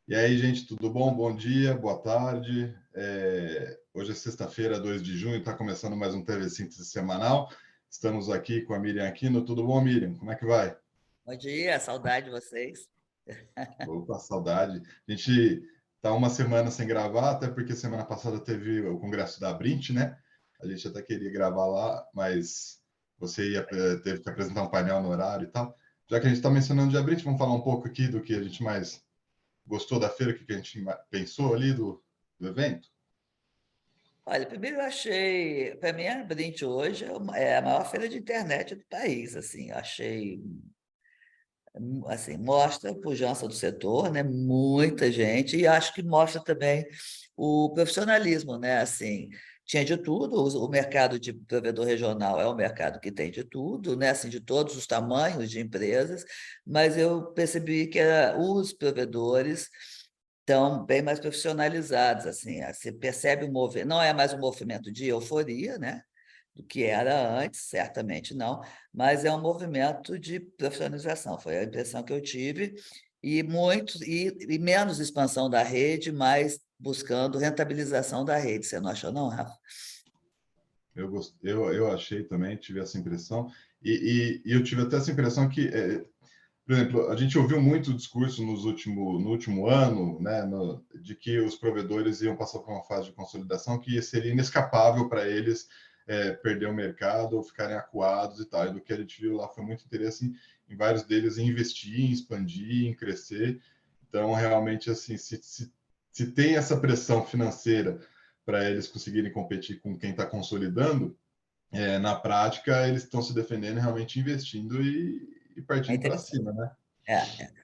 E aí, gente, tudo bom? Bom dia, boa tarde. Hoje é sexta-feira, 2 de junho, está começando mais um TV Síntese semanal. Estamos aqui com a Miriam Aquino. Tudo bom, Miriam? Como é que vai? Bom dia, saudade de vocês. Opa, saudade. A gente está uma semana sem gravar, até porque semana passada teve o congresso da Abrint, né? A gente até queria gravar lá, mas teve que apresentar um painel no horário e tal. Já que a gente está mencionando de Abrint, vamos falar um pouco aqui do que a gente mais gostou da feira, o que a gente pensou ali do evento? Olha, primeiro eu achei, para mim a Brint hoje é a maior feira de internet do país, assim, eu achei, assim, mostra a pujança do setor, né? Muita gente, e acho que mostra também o profissionalismo, né? Assim, tinha de tudo, o mercado de provedor regional é um mercado que tem de tudo, né? Assim, de todos os tamanhos de empresas, mas eu percebi que os provedores estão bem mais profissionalizados, assim, você percebe o movimento, não é mais um movimento de euforia, né? Do que era antes, certamente não, mas é um movimento de profissionalização, foi a impressão que eu tive, e menos expansão da rede, mais buscando rentabilização da rede. Você não achou, não, Rafa? Eu achei também, tive essa impressão, e eu tive até essa impressão que, por exemplo, a gente ouviu muito discurso no último ano, né, de que os provedores iam passar por uma fase de consolidação que seria inescapável para eles perder o mercado ou ficarem acuados e tal. E do que a gente viu lá foi muito interesse em vários deles em investir, em expandir, em crescer. Então, realmente, assim, se tem essa pressão financeira para eles conseguirem competir com quem está consolidando, na prática, eles estão se defendendo, realmente investindo e É partindo para interessante. cima, né? É.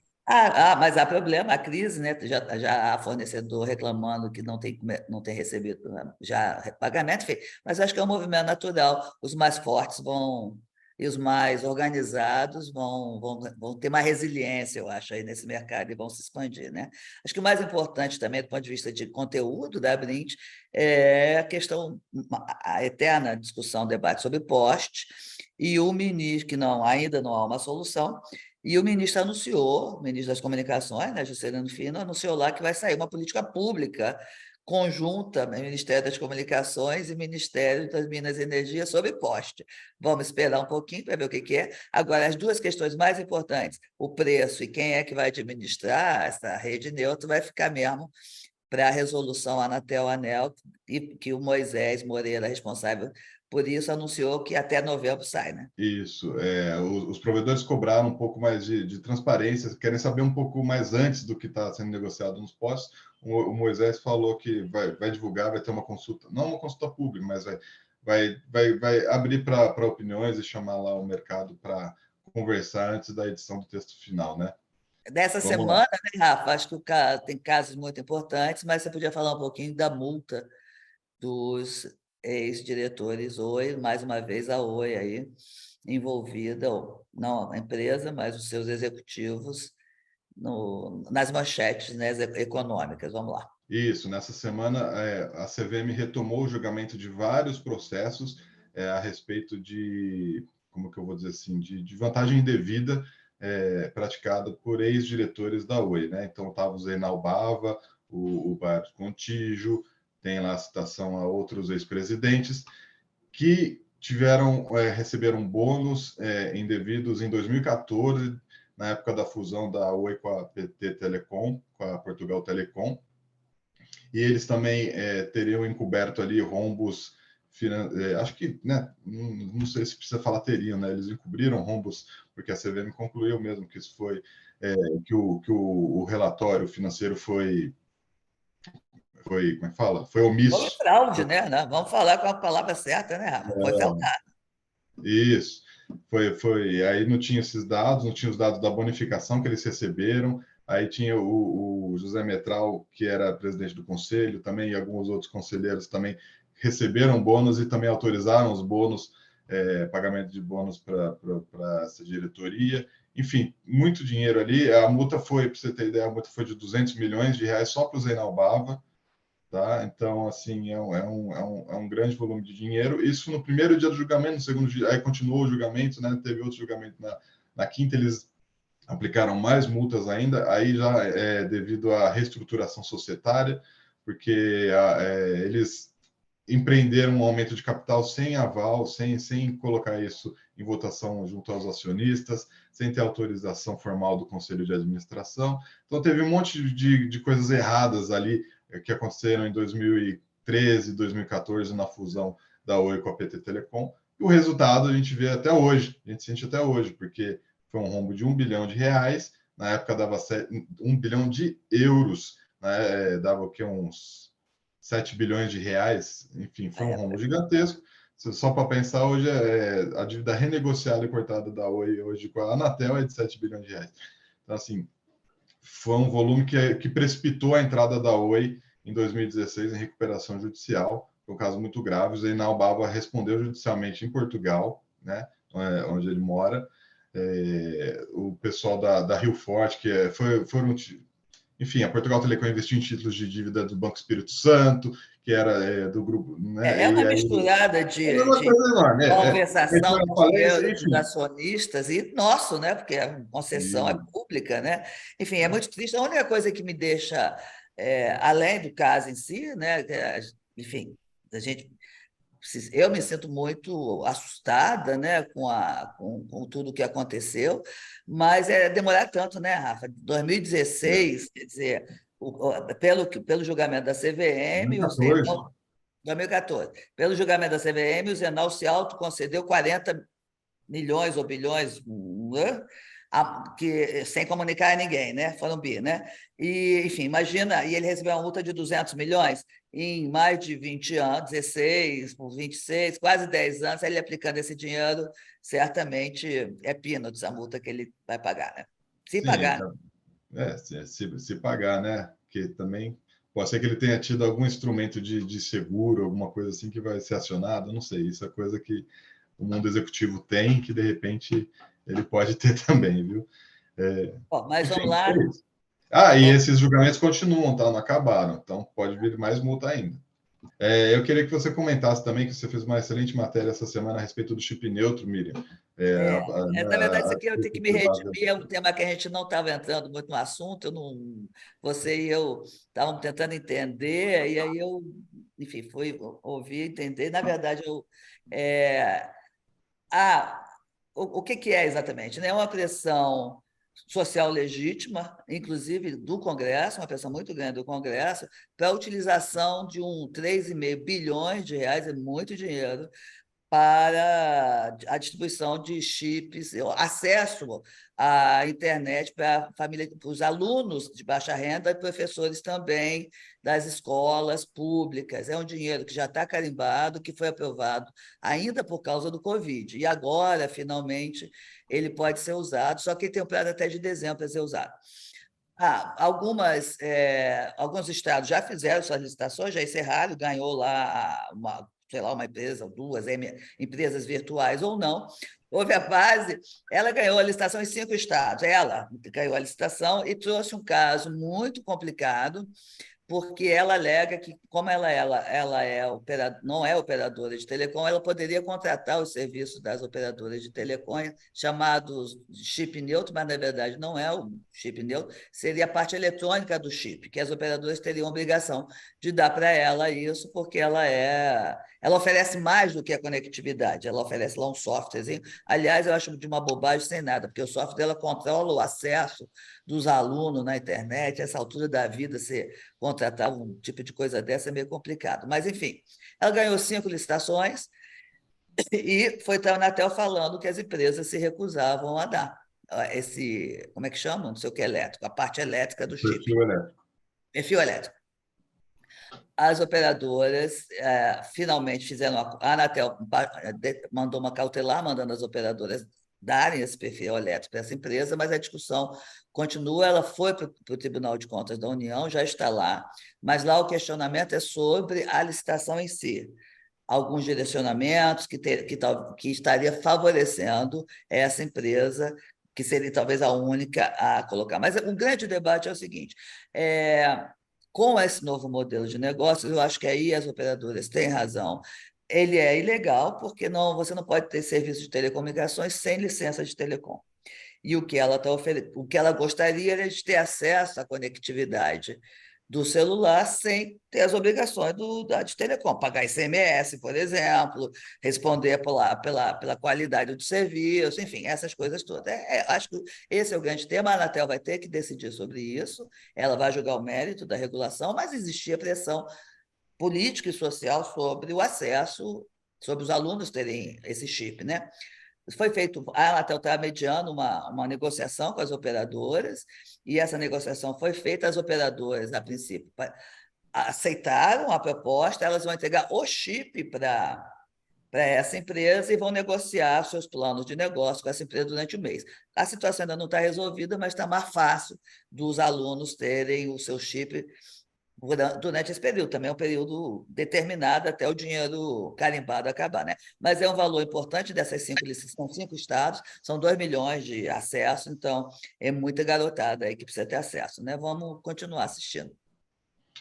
Mas há problema, a crise, né? Já há fornecedor reclamando que não tem recebido, né, já pagamento, enfim, mas acho que é um movimento natural. Os mais fortes vão, e os mais organizados vão ter mais resiliência, eu acho, aí nesse mercado e vão se expandir, né? Acho que o mais importante também, do ponto de vista de conteúdo da Brint, é a questão, a eterna discussão, debate sobre poste, e o ministro, que ainda não há uma solução, e o ministro anunciou, o ministro das Comunicações, né, Juscelino Filho, anunciou lá que vai sair uma política pública conjunta, né, Ministério das Comunicações e Ministério das Minas e Energia sobre poste. Vamos esperar um pouquinho para ver o que é. Agora, as duas questões mais importantes, o preço e quem é que vai administrar essa rede neutra, vai ficar mesmo para a resolução Anatel-ANEL, e que o Moisés Moreira, responsável por isso, anunciou que até novembro sai, né? Isso. Os provedores cobraram um pouco mais de transparência, querem saber um pouco mais antes do que está sendo negociado nos postos. O Moisés falou que vai divulgar, vai ter uma consulta, não uma consulta pública, mas vai abrir para opiniões e chamar lá o mercado para conversar antes da edição do texto final, né? Dessa Vamos lá. semana, né, Rafa? Acho que tem casos muito importantes, mas você podia falar um pouquinho da multa dos ex-diretores Oi, mais uma vez a Oi aí envolvida, não a empresa, mas os seus executivos nas manchetes, né, econômicas. Vamos lá. Isso, nessa semana a CVM retomou o julgamento de vários processos a respeito de, como que eu vou dizer assim, de vantagem indevida praticada por ex-diretores da Oi, né? Então estava o Zeinal Bava, o Bart Contígio, tem lá a citação a outros ex-presidentes que receberam bônus indevidos em 2014, na época da fusão da Oi com a PT Telecom, com a Portugal Telecom, e eles também teriam encoberto ali rombos, acho que, né, não sei se precisa falar teriam, né, eles encobriram rombos, porque a CVM concluiu mesmo que isso foi, que o relatório financeiro como é que fala? Foi Houve omisso. fraude, né? Vamos falar com a palavra certa, né, Rafa? Foi fraudado. Isso. Aí não tinha esses dados, não tinha os dados da bonificação que eles receberam. Aí tinha o José Metral, que era presidente do conselho, também, e alguns outros conselheiros também receberam bônus e também autorizaram os bônus, pagamento de bônus para essa diretoria. Enfim, muito dinheiro ali. A multa foi, para você ter ideia, a multa foi de 200 milhões de reais só para o Zeinal Bava. Tá? Então, assim, é um grande volume de dinheiro. Isso no primeiro dia do julgamento, no segundo dia, aí continuou o julgamento, né? Teve outro julgamento na quinta, eles aplicaram mais multas ainda, aí já é devido à reestruturação societária, porque eles empreenderam um aumento de capital sem aval, sem colocar isso em votação junto aos acionistas, sem ter autorização formal do Conselho de Administração. Então, teve um monte de coisas erradas ali que aconteceram em 2013, 2014, na fusão da Oi com a PT Telecom. E o resultado a gente vê até hoje, a gente sente até hoje, porque foi um rombo de R$ 1 bilhão, na época dava 1 bilhão de euros, né? Dava o que, uns 7 bilhões de reais, enfim, foi um rombo gigantesco. Só para pensar, hoje a dívida renegociada e cortada da Oi hoje com a Anatel é de 7 bilhões de reais. Então, assim, foi um volume que precipitou a entrada da Oi em 2016 em recuperação judicial. Foi um caso muito grave. O Zeinal Bava respondeu judicialmente em Portugal, né, onde ele mora. O pessoal da Rio Forte, foram, enfim, a Portugal Telecom investiu em títulos de dívida do Banco Espírito Santo, que era do grupo, né? É uma E aí, misturada é uma de coisa enorme. malversação Eu do falei, dinheiro dos enfim. acionistas e nosso, né? Porque a concessão é E, pública, né? Enfim, é muito triste. A única coisa que me deixa, além do caso em si, né? Enfim, a gente eu me sinto muito assustada, né, com tudo que aconteceu, mas é demorar tanto, né, Rafa? 2016, quer dizer, pelo julgamento da CVM, o 2014. Zenal, 2014, pelo julgamento da CVM, o Zenal se autoconcedeu 40 milhões ou bilhões, né? Sem comunicar a ninguém, né? Foram bi, né? E, enfim, imagina, e ele recebeu uma multa de 200 milhões em mais de 20 anos, 16 por 26, quase 10 anos, ele aplicando esse dinheiro, certamente é peanuts a multa que ele vai pagar, né? Se Sim, pagar. então, se pagar, né? Que também pode ser que ele tenha tido algum instrumento de seguro, alguma coisa assim que vai ser acionado, não sei. Isso é coisa que o mundo executivo tem, que de repente ele pode ter também, viu? Bom, mas vamos Enfim, é lá. isso. E esses julgamentos continuam, tá? Não acabaram, então pode vir mais multa ainda. Eu queria que você comentasse também que você fez uma excelente matéria essa semana a respeito do chip neutro, Miriam. Na verdade, isso aqui eu tenho que me Base. redimir, é um tema que a gente não estava entrando muito no assunto, eu não, você e eu estávamos tentando entender, e aí eu, enfim, fui ouvir, entender. Na verdade, é, ah, o que que é exatamente? Né? É uma pressão social legítima, inclusive do Congresso, uma pressão muito grande do Congresso, para a utilização de 3,5 bilhões de reais, é muito dinheiro, para a distribuição de chips, acesso à internet para a família, para os alunos de baixa renda e professores também das escolas públicas. É um dinheiro que já está carimbado, que foi aprovado ainda por causa do Covid. E agora, finalmente, ele pode ser usado, só que ele tem um prazo até de dezembro para ser usado. Alguns estados já fizeram suas licitações, já encerraram, ganhou lá sei lá, uma empresa, ou duas empresas virtuais ou não. Houve a base, ela ganhou a licitação em 5 estados. Ela ganhou a licitação e trouxe um caso muito complicado, porque ela alega que, como não é operadora de telecom, ela poderia contratar os serviços das operadoras de telecom, chamados chip neutro, mas na verdade não é o chip neutro, seria a parte eletrônica do chip, que as operadoras teriam obrigação de dar para ela isso, porque ela oferece mais do que a conectividade, ela oferece lá um softwarezinho. Aliás, eu acho de uma bobagem sem nada, porque o software ela controla o acesso dos alunos na internet, essa altura da vida, você contratar um tipo de coisa dessa é meio complicado. Mas, enfim, ela ganhou 5 licitações e foi para a Anatel falando que as empresas se recusavam a dar esse, como é que chama? Não sei o que elétrico, a parte elétrica do chip, Perfil elétrico. fio elétrico. As operadoras finalmente fizeram. A Anatel mandou uma cautelar, mandando as operadoras darem esse perfil elétrico para essa empresa, mas a discussão continua. Ela foi para o Tribunal de Contas da União, já está lá, mas lá o questionamento é sobre a licitação em si. Alguns direcionamentos que estaria favorecendo essa empresa, que seria talvez a única a colocar. Mas o grande debate é o seguinte: é, com esse novo modelo de negócio, eu acho que aí as operadoras têm razão. Ele é ilegal, porque você não pode ter serviço de telecomunicações sem licença de telecom. e o que ela o que ela gostaria era de ter acesso à conectividade do celular sem ter as obrigações de telecom, pagar ICMS, por exemplo, responder pela qualidade do serviço, enfim, essas coisas todas. Acho que esse é o grande tema. A Anatel vai ter que decidir sobre isso, ela vai julgar o mérito da regulação, mas existia pressão política e social sobre o acesso, sobre os alunos terem esse chip, né? Foi feito, a Anatel está mediando uma negociação com as operadoras, e essa negociação foi feita, as operadoras, a princípio, aceitaram a proposta, elas vão entregar o chip para essa empresa e vão negociar seus planos de negócio com essa empresa durante o mês. A situação ainda não está resolvida, mas está mais fácil dos alunos terem o seu chip durante esse período. Também é um período determinado até o dinheiro carimbado acabar, né? Mas é um valor importante dessas 5 licenças, são 5 estados, são 2 milhões de acesso, então é muita garotada aí que precisa ter acesso, né? Vamos continuar assistindo.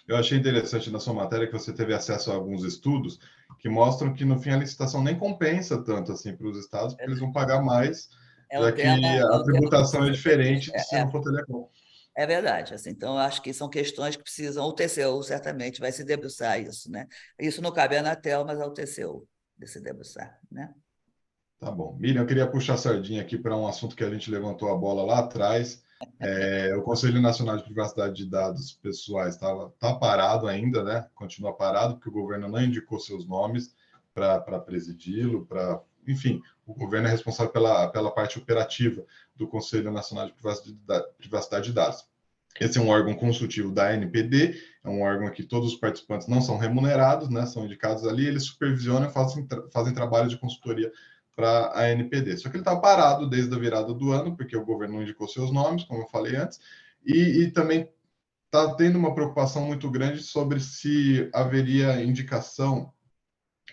Eu achei interessante na sua matéria que você teve acesso a alguns estudos que mostram que, no fim, a licitação nem compensa tanto assim para os estados, porque eles vão pagar mais, já que É a um tema que tributação é precisa ser visto. diferente de se não for telecom. É verdade. Assim, então, eu acho que são questões que precisam. O TCU certamente vai se debruçar isso, né? Isso não cabe à Anatel, mas ao TCU de se debruçar, né? Tá bom. Miriam, eu queria puxar a sardinha aqui para um assunto que a gente levantou a bola lá atrás. O Conselho Nacional de Privacidade de Dados Pessoais tá parado ainda, né? Continua parado, porque o governo não indicou seus nomes para presidi-lo, enfim, o governo é responsável pela parte operativa do Conselho Nacional de Privacidade de Dados. Esse é um órgão consultivo da ANPD, é um órgão que todos os participantes não são remunerados, né? São indicados ali, eles supervisionam e fazem trabalho de consultoria para a ANPD. Só que ele está parado desde a virada do ano, porque o governo não indicou seus nomes, como eu falei antes, e também está tendo uma preocupação muito grande sobre se haveria indicação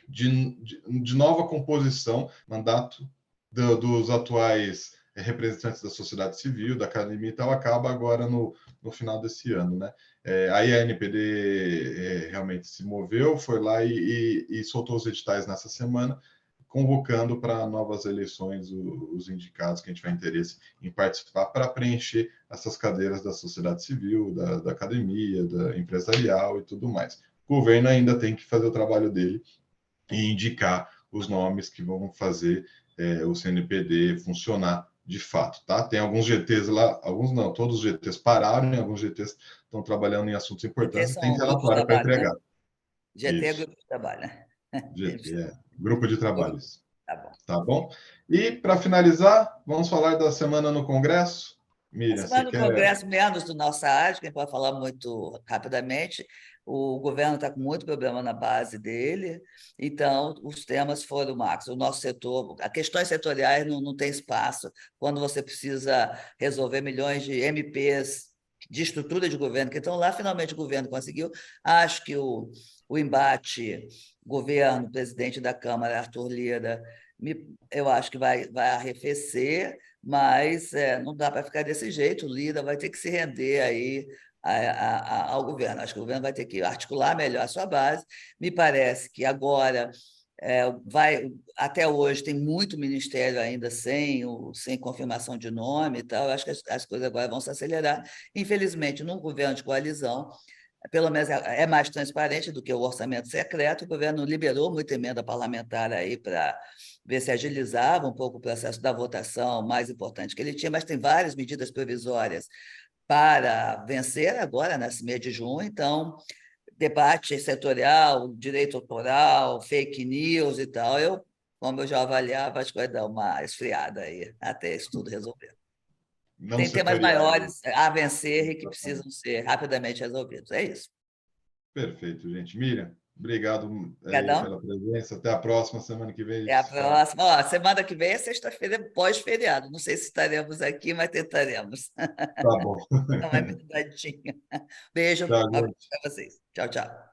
de nova composição, mandato dos atuais representantes da sociedade civil, da academia e tal, acaba agora no final desse ano, né? Aí a NPD realmente se moveu, foi lá e soltou os editais nessa semana, convocando para novas eleições os indicados que tiver interesse em participar para preencher essas cadeiras da sociedade civil, da academia, da empresarial e tudo mais. O governo ainda tem que fazer o trabalho dele e indicar os nomes que vão fazer o CNPD funcionar de fato, tá? Tem alguns GTs lá, alguns não, todos os GTs pararam, e alguns GTs estão trabalhando em assuntos importantes GT e tem são grupos de relatório para trabalho, né? entregar. GT é Isso, grupo de trabalho, né? GT, grupo de trabalhos. Tá bom. Tá bom? E, para finalizar, vamos falar da semana no Congresso. A Miriam, você semana do quer... Congresso, menos do nossa área, que a gente pode falar muito rapidamente, o governo está com muito problema na base dele, então os temas foram, Max, o nosso setor, as questões setoriais não tem espaço, quando você precisa resolver milhões de MPs de estrutura de governo, que estão lá, finalmente o governo conseguiu. Acho que o embate governo, presidente da Câmara, Arthur Lira, eu acho que vai arrefecer, mas não dá para ficar desse jeito. O Lira vai ter que se render aí ao governo. Acho que o governo vai ter que articular melhor a sua base. Me parece que agora até hoje tem muito ministério ainda sem confirmação de nome e tal. Acho que as coisas agora vão se acelerar. Infelizmente, num governo de coalizão, pelo menos é mais transparente do que o orçamento secreto. O governo liberou muita emenda parlamentar aí para ver se agilizava um pouco o processo da votação mais importante que ele tinha, mas tem várias medidas provisórias para vencer agora, nesse mês de junho. Então, debate setorial, direito autoral, fake news e tal, como eu já avaliava, acho que vai dar uma esfriada aí até isso tudo resolver. Não Tem temas setoriais. maiores a vencer e que precisam ser rapidamente resolvidos. É isso. Perfeito, gente. Miriam, obrigado aí Obrigadão. pela presença. Até a próxima semana que vem a Até gente a se fala. próxima. Ó, semana que vem é sexta-feira, pós-feriado. Não sei se estaremos aqui, mas tentaremos. Tá bom. Dá uma emendadinha. Beijo Tchau, para gente. vocês. Tchau, tchau.